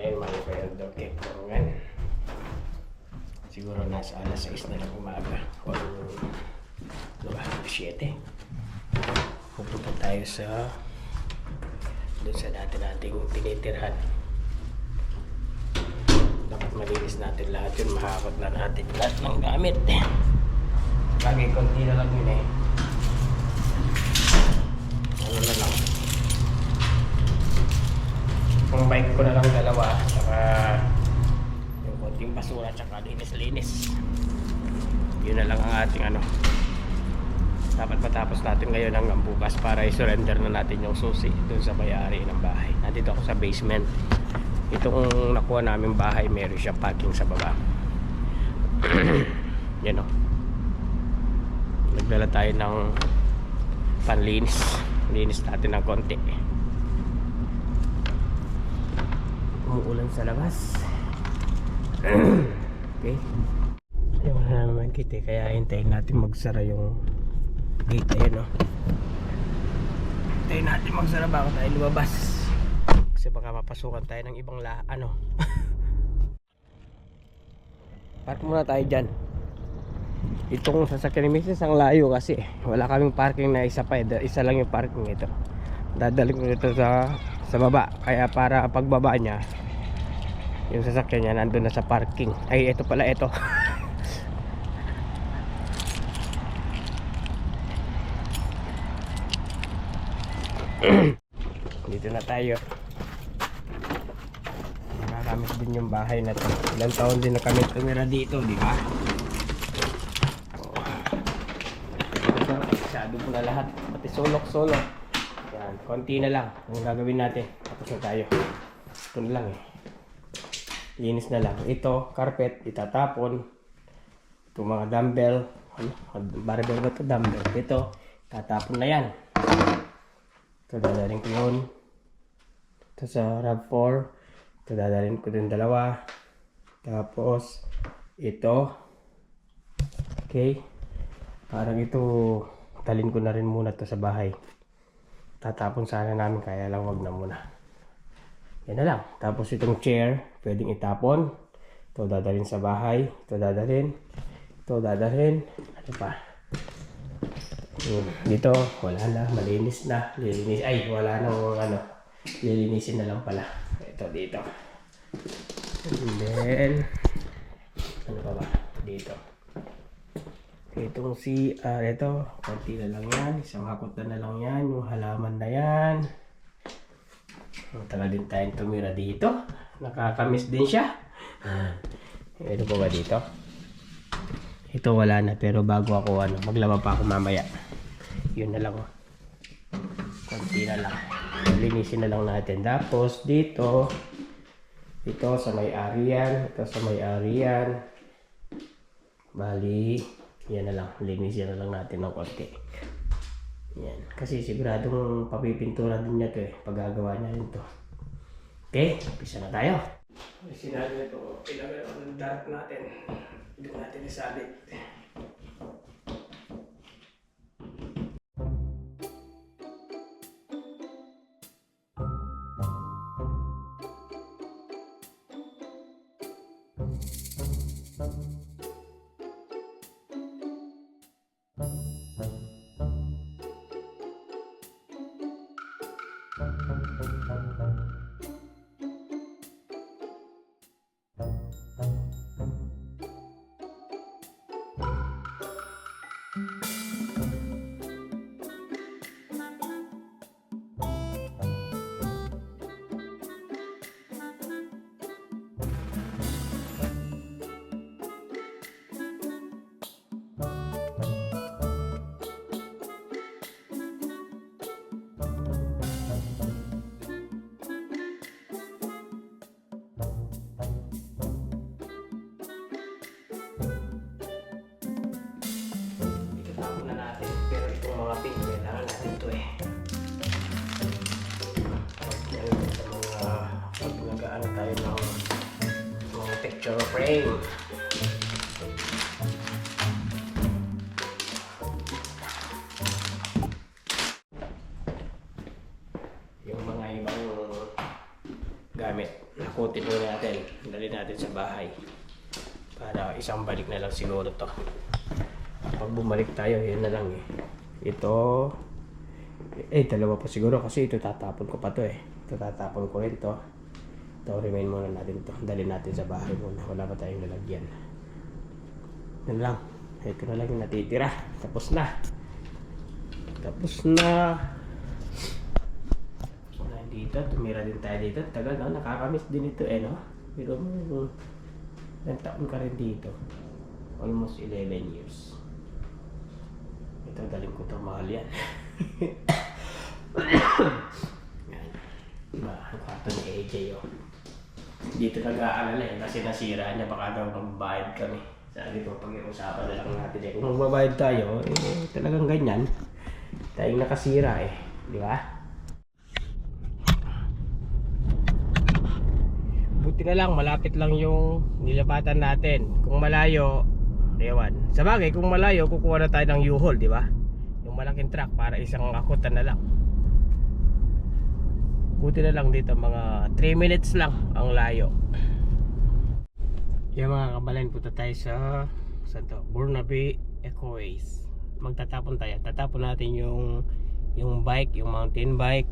Ayun, mga elder cake ko ngayon. Siguro nasa alas 6 na lang umaga. O alas 7. Pupunta tayo sa doon sa dati nating tinitirhan. Dapat malinis natin lahat yun. Mahakot na natin lahat ng gamit. Bagay, konti na lang yun eh. Ano na lang. Ang bike ko na lang dalawa. Saka yung konting basura. Saka linis-linis. Yun na lang ang ating ano. Dapat matapos natin ngayon hanggang bukas para i-surrender na natin yung susi dun sa may-ari ng bahay. Nandito ako sa basement. Itong nakuha namin bahay, meron siya parking sa baba. Yan o. Nagdala tayo ng panlinis. Linis natin ng konti. Umuulan sa labas. Okay. Ayaw na naman kita kaya hintayin natin magsara yung gate. Ayan o. Hintayin natin magsara bago tayo lumabas. Kasi baka mapasukan tayo ng ibang ano. Park muna tayo dyan. Itong sasakyan ni Mrs. ang layo kasi wala kaming parking na isa pa. Isa lang yung parking ito. Dadalhin ko ito sa baba. Kaya para pagbaba niya yung sasakyan niya nandun na sa parking. Ay ito pala ito. Dito na tayo. Nakakamiss din yung bahay na to. Ilang taon din na kami tumira dito, di ba? Masyado po na lahat. Pati sulok-sulok. Yan, konti na lang ang gagawin natin. Tapos na tayo. Ito na lang eh. Linis na lang. Ito, carpet, itatapon. Ito mga dumbbell. Barbell ba ito? Dumbbell. Ito, tatapon na yan. Ito dadalhin ko yun. Ito sa RAV4. Ito dadalhin ko din dalawa. Tapos ito. Okay. Parang ito talin ko na rin muna to sa bahay. Tatapon sana namin kaya lang wag na muna. Yan na lang. Tapos itong chair pwedeng itapon. Ito dadalhin sa bahay. Ito dadalhin. Ito dadalhin. Ano pa? Dito wala na, malinis na. Lilinis, ay wala nang ano, lilinisin na lang pala. Ito dito. And then ano pa ba dito? Itong ito konti na lang yan, isang hakot na lang yan. Yung halaman na yan, tagal din tayong tumira dito, nakakamiss din siya. Ito pa ba dito? Ito wala na, pero bago ako ano, maglaba pa ako mamaya. Yun na lang oh. Konti na lang. Linisin na lang natin. Tapos dito, ito sa may-ari yan, ito sa may-ari yan. Bali, yan na lang. Linisin na lang natin ng konti. Yan. Kasi siguradong papipintura din niya ito eh. Paggagawa niya rin ito. Okay, umpisa na tayo. Sinabi ito, ilagay ako ng dark natin. Doon natin isabit. picture frame. Yung mga ibang gamit. Nakutin muna natin. Dali natin sa bahay. Para isang balik na lang siguro to. Pag bumalik tayo, yun na lang eh. Ito, dalawa pa siguro kasi ito tatapon ko pa to eh. Ito tatapon ko rin to. Ito, remain muna natin to. Dali natin sa bahay muna. Wala pa tayong lalagyan. Yan lang. Ito na lang yung natitira. Tapos na. Tapos na. Dito, tumira din tayo dito. Tagal, no? Nakakamiss din ito eh, no? Pero ilang taon ka rin dito. Almost 11 years. Ito, daling ko ito. Mahal yan. Yan. Ang kwarto ni AJ, oh. Dito nag-aalala eh. Kasi nasira niya. Baka daw magbabayad kami. Sabi ko, pag-iusapan na lang natin eh. Kung magbabayad tayo, talagang ganyan. Tayong nakasira eh. Di ba? Buti na lang, malapit lang yung nilapatan natin. Kung malayo, ewan. Sa bagay, kung malayo, kukuha na tayo ng U-Haul, di ba? Yung malaking truck para isang akutan na lang. Buti na lang dito, mga 3 minutes lang ang layo. Yung mga kabalain, punta tayo sa Burnaby Ecoways. Magtatapon tayo. Tatapon natin yung bike, yung mountain bike,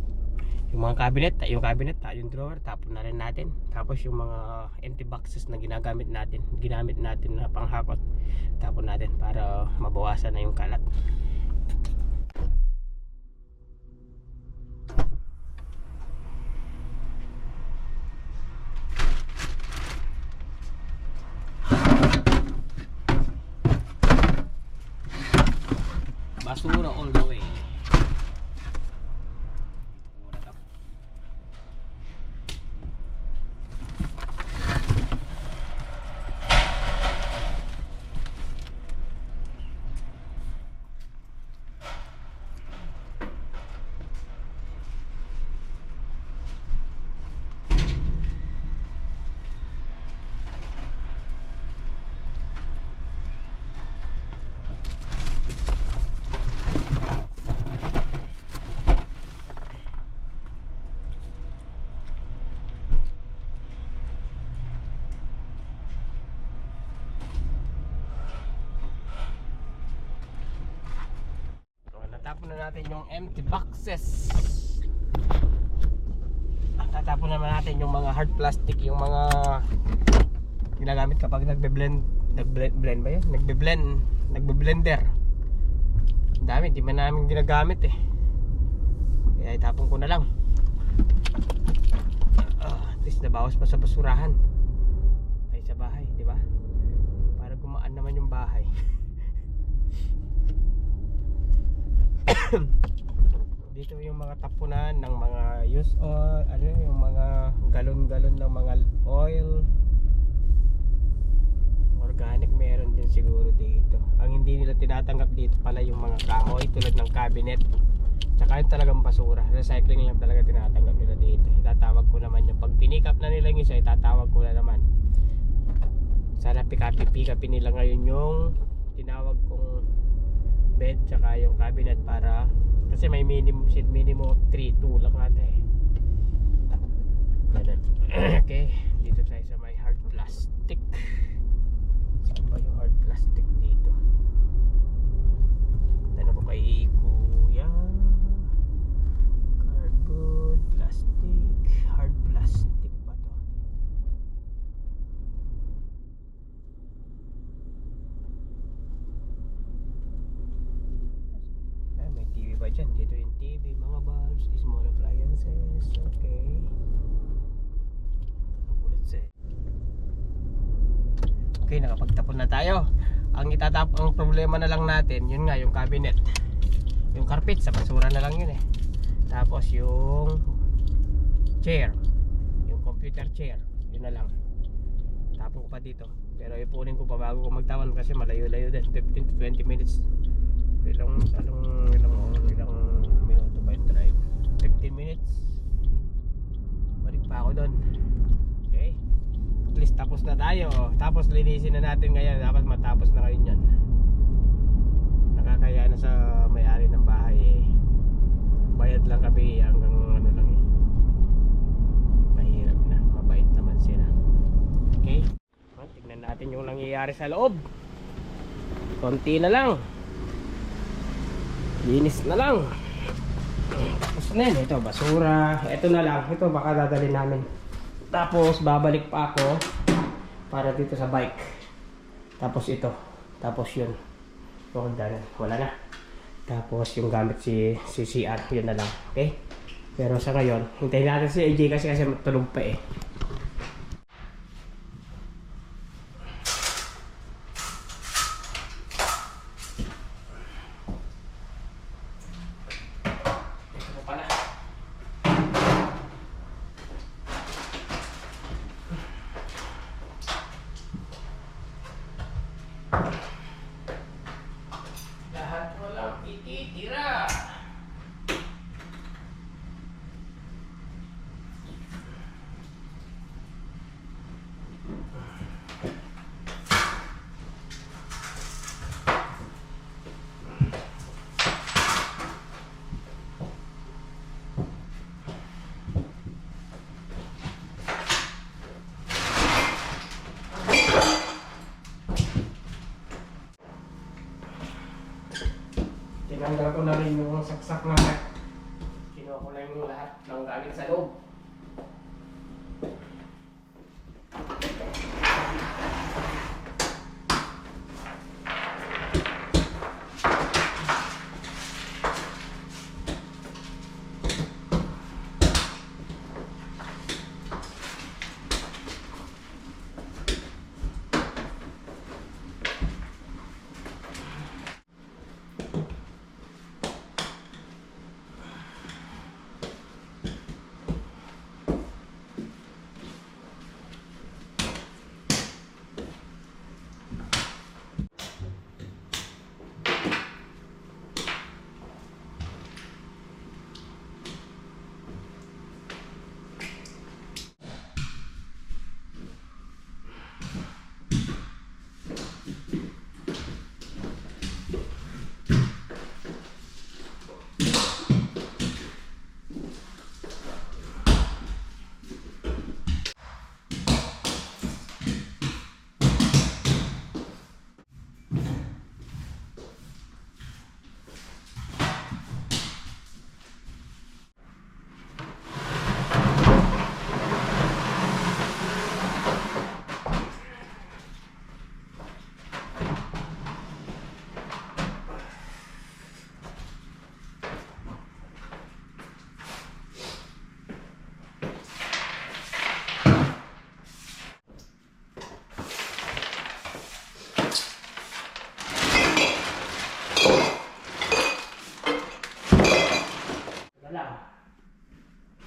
yung mga cabinet, yung drawer, tapon na rin natin. Tapos yung mga empty boxes na ginamit natin na panghakot, tapon natin para mabawasan na yung kalat. Basura all the way. Tatapon na natin yung empty boxes. Tatapon naman natin yung mga hard plastic, yung mga ginagamit kapag nagbe-blender. Ang dami, hindi man namin ginagamit eh. Kaya itapon ko na lang. At least nabawas pa sa basurahan. Ay sa bahay, di ba? Para gumaan naman yung bahay. Dito yung mga tapunan ng mga used oil, yung mga galon-galon ng mga oil. Organic meron din siguro dito. Ang hindi nila tinatanggap dito pala yung mga kahoy tulad ng cabinet. Tsaka yung talagang basura. Recycling lang talaga tinatanggap nila dito. Itatawag ko naman yung pag pinikap na nila yung isa, itatawag ko na naman. Sana pikapin nila ngayon yung tinawag kong bed tsaka yung cabinet para kasi may minimum 3-2 lang ata eh. Okay, dito tayo sa may hard plastic. Saan ba yung hard plastic dito? Tanong ko kay Kuya. Cardboard, plastic, hard plastic pa to. May TV ba dyan? Dito yung TV, mga bulbs, small appliances. Okay. Okay, nakapagtapon na tayo. Ang problema na lang natin, yun nga, yung cabinet. Yung carpet, sa basura na lang yun eh. Tapos yung chair, yung computer chair, yun na lang. Tapon ko pa dito. Pero ipunin ko pa bago ko magtawan kasi malayo-layo din. 15 to 20 minutes. Ilang minuto ba yung drive? 15 minutes. Balik pa ako doon. Okay. At least tapos na tayo. Tapos linisin na natin ngayon. Dapat matapos na ngayon yan. Nakakaya na sa may-ari ng bahay eh. Bayad lang kami hanggang ano lang eh. Mahirap na. natin yung nangyayari sa loob. Konti na lang. Linis na lang. Tapos na yun. Ito basura. Ito na lang. Ito baka dadalhin namin. Tapos babalik pa ako para dito sa bike. Tapos ito. Tapos yun. Wala na. Tapos yung gamit si CR. Yun na lang. Okay? Pero sa ngayon, hintayin natin si AJ kasi matulog pa eh. Lahat walang ititira. Tinanggal ko na rin yung saksak na kinuha ko na yung lahat ng gamit sa loob.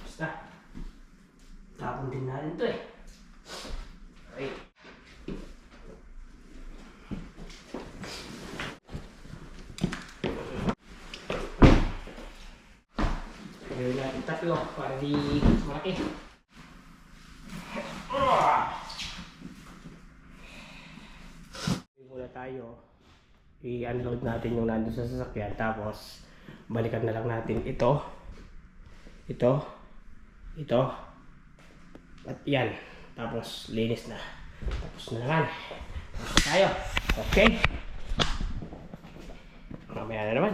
Basta. Tapon din natin ito eh. Okay. Gawin natin tatlo para di malaki. Muna tayo. I-unload natin yung nandun sa sasakyan. Tapos balikan na lang natin ito. Ito at yan, tapos linis na, tapos na naman, tapos tayo. Okay, mamaya na naman.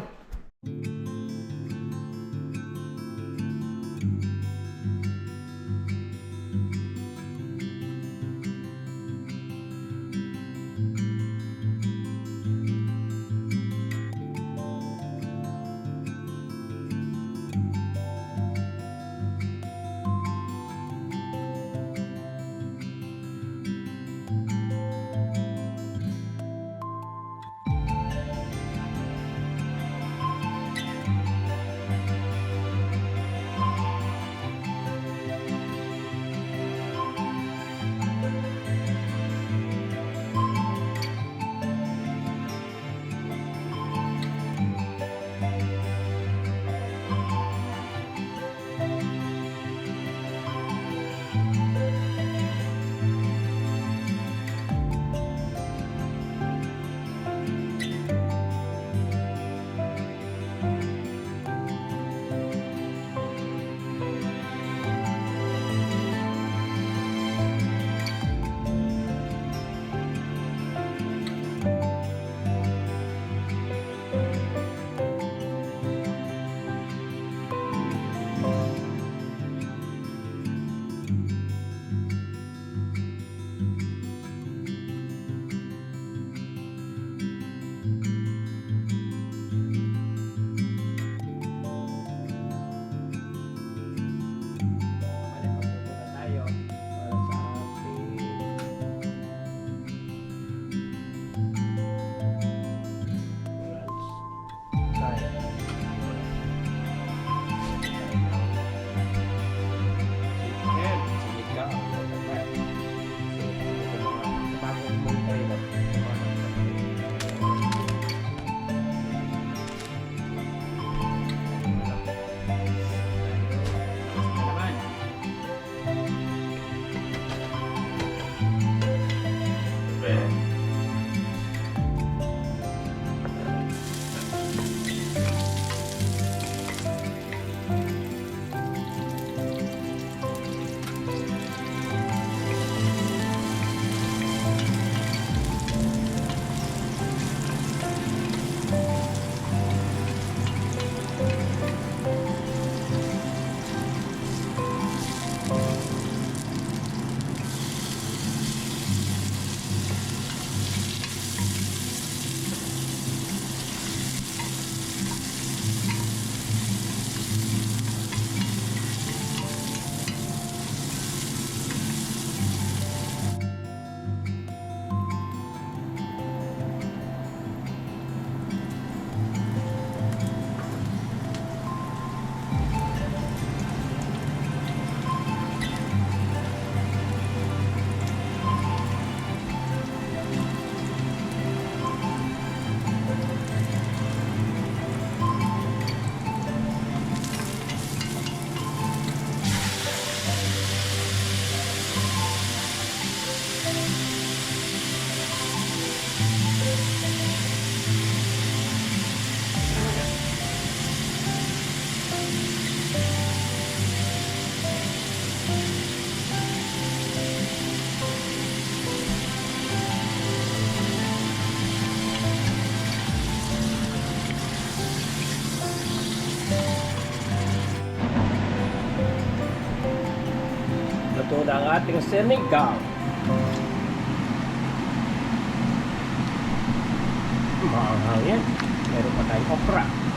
Luto na ang ating sinigang. Maanghang yan. Meron pa tayong okra.